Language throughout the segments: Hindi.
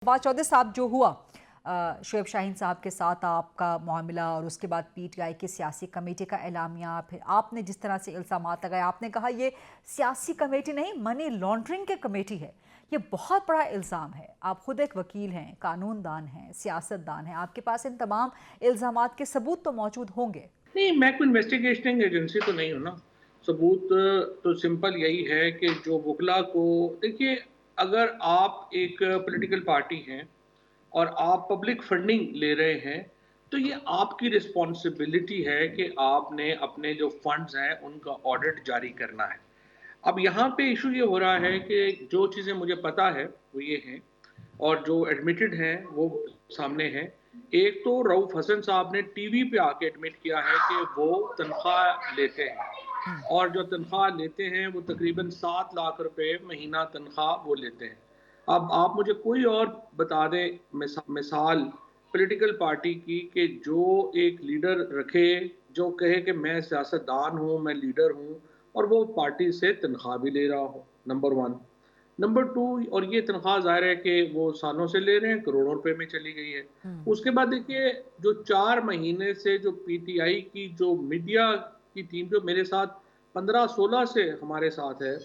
फवाद चौधरी साहब जो हुआ शुएब शाहीन साहब के साथ आपका मामला और उसके बाद पीटीआई की सियासी कमेटी का एलामिया, फिर आपने जिस तरह से इल्ज़ाम लगाए, आपने कहा ये सियासी कमेटी नहीं मनी लॉन्ड्रिंग की कमेटी है। ये बहुत बड़ा इल्ज़ाम है। आप खुद एक वकील हैं, कानूनदान हैं, सियासतदान हैं, आपके पास इन तमाम इल्ज़ामात के सबूत तो मौजूद होंगे। नहीं, मैं कोई इन्वेस्टिगेशनिंग एजेंसी तो नहीं हूँ ना। सबूत तो सिंपल यही है कि जो वकला को देखिए, अगर आप एक पॉलिटिकल पार्टी हैं और आप पब्लिक फंडिंग ले रहे हैं, तो ये आपकी रिस्पॉन्सिबिलिटी है कि आपने अपने जो फंड्स हैं उनका ऑडिट जारी करना है। अब यहाँ पे इशू ये हो रहा है कि जो चीज़ें मुझे पता है वो ये हैं और जो एडमिटेड हैं वो सामने हैं। एक तो रऊफ हसन साहब ने टीवी पे आके एडमिट किया है कि वो तनख्वाह लेते हैं और जो तनख्वाह लेते हैं वो तकरीबन 7 लाख रुपए महीना तनख्वाह वो लेते हैं। अब आप मुझे कोई और बता दें मिसाल पॉलिटिकल पार्टी की कि जो एक लीडर रखे, जो कहे कि मैं सियासतदान हूँ, मैं लीडर हूँ और वो पार्टी से तनख्वाह भी ले रहा हो। नंबर 1। नंबर 2, और ये तनख्वाह ज़ाहिर है कि वो सालों से ले रहे हैं, करोड़ों रुपए में चली गई है। उसके बाद देखिए, जो 4 महीने से जो पीटीआई की जो मीडिया की टीम जो मेरे साथ 15-16 से हमारे साथ है,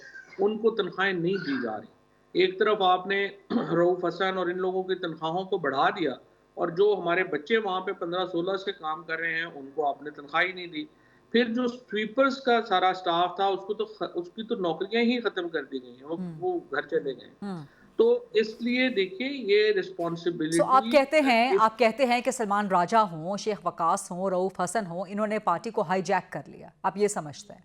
उनको तनख्वाहें नहीं दी जा रही। एक तरफ आपने रऊफ हसन और इन लोगों की तनख्वाहों को बढ़ा दिया और जो हमारे बच्चे वहाँ पे 15-16 से काम कर रहे हैं, उनको आपने तनख्वाह ही नहीं दी। फिर जो स्वीपर्स का सारा स्टाफ था उसकी तो नौकरियां ही खत्म कर दी गई हैं, वो घर चले गए। तो इसलिए देखिए, ये सो रिस्पॉन्सिबिलिटी आप कहते हैं कि सलमान राजा हों, शेख वकास हों, रऊफ हसन हों, इन्होंने पार्टी को हाईजैक कर लिया, आप ये समझते हैं?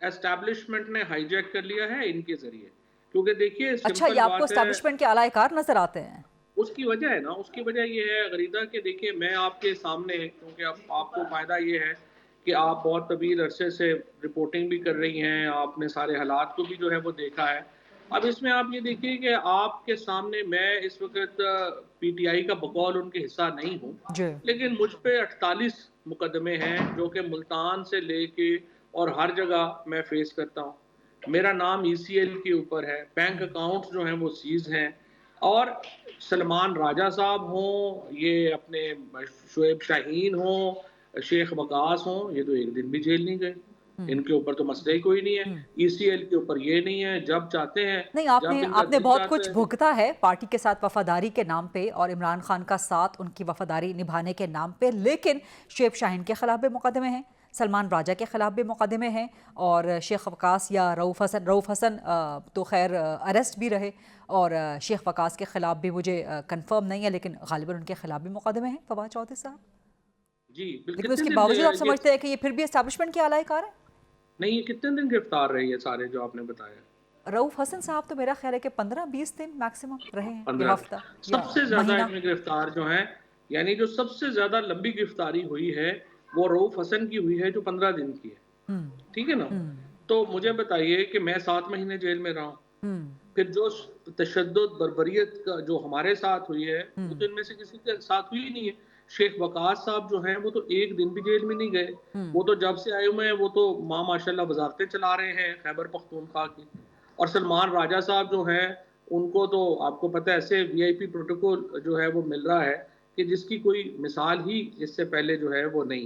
एस्टैब्लिशमेंट ने हाईजैक कर लिया है इनके जरिए, क्योंकि देखिए अच्छा, ये सिंपल आपको बात है। एस्टैब्लिशमेंट के आलाकार नजर आते हैं? उसकी वजह है ना, उसकी वजह ये है गरीदा कि देखिए, मैं आपके सामने, क्योंकि अब आपको फ़ायदा ये है कि आप बहुत तवील अरसे से रिपोर्टिंग भी कर रही हैं, आपने सारे हालात को भी जो है वो देखा है। अब इसमें आप ये देखिए कि आपके सामने मैं इस वक़्त पीटीआई का बकौल उनके हिस्सा नहीं हूँ, जी। लेकिन मुझ पे 48 मुकदमे हैं जो कि मुल्तान से लेके और हर जगह मैं फ़ेस करता हूँ। मेरा नाम ईसीएल के ऊपर है, बैंक अकाउंट्स जो हैं वो सीज़ हैं और सलमान राजा साहब हों, ये अपने शुएब शाहीन हों, शेख वकास हों, ये तो एक दिन भी जेल नहीं गए। इनके ऊपर तो मसला ही कोई नहीं है। ईसीएल के ऊपर ये नहीं है, जब चाहते हैं, नहीं, जब आपने इनका आपने दिल बहुत चाहता कुछ है। भुगता है पार्टी के साथ वफादारी के नाम पे और इमरान खान का साथ उनकी वफादारी निभाने के नाम पे, लेकिन शुएब शाहीन के खिलाफ भी मुकदमे हैं, सलमान राजा के खिलाफ भी मुकदमे हैं और शेख वकास या रऊफ हसन तो खैर अरेस्ट भी रहे और शेख वकास के खिलाफ भी मुझे कंफर्म नहीं है, लेकिन गालिबन उनके खिलाफ भी मुकदमे हैं फवाद चौधरी साहब। जी, लेकिन कितने उसके दिन बावजूद आप ये समझते हैं कि ये फिर भी एस्टैब्लिशमेंट के आलाकार है? नहीं, ये कितने दिन गिरफ्तार रहे ये सारे जो आपने बताया? रऊफ हसन साहब तो मेरा ख्याल है कि 15-20 दिन मैक्सिमम रहे हैं, या 15 हफ्ता या सबसे ज़्यादा महीना। इसमें गिरफ्तार जो हैं, यानी जो सबसे ज़्यादा लंबी गिरफ्तारी हुई है, वो रऊफ हसन की हुई है जो 15 दिन की है। हम्म। ठीक है ना? हम्म। तो मुझे बताइए कि मैं 7 महीने जेल में रहा हूँ। हम्म। फिर जो तशद्दुद बर्बरियत का जो हमारे साथ हुई है, वो हम्म। तो इनमें से किसी के साथ हुई ही नहीं है। शेख वकास साहब जो हैं वो तो एक दिन भी जेल में नहीं गए। हम्म। वो तो जब से आए हुए हैं वो तो माशाल्लाह वजारतें चला रहे हैं खैबर पख्तूनख्वा की। और सलमान राजा साहब जो हैं, उनको तो आपको पता है ऐसे वीआईपी प्रोटोकॉल जो है वो मिल रहा है कि जिसकी कोई मिसाल ही इससे पहले जो है वो नहीं।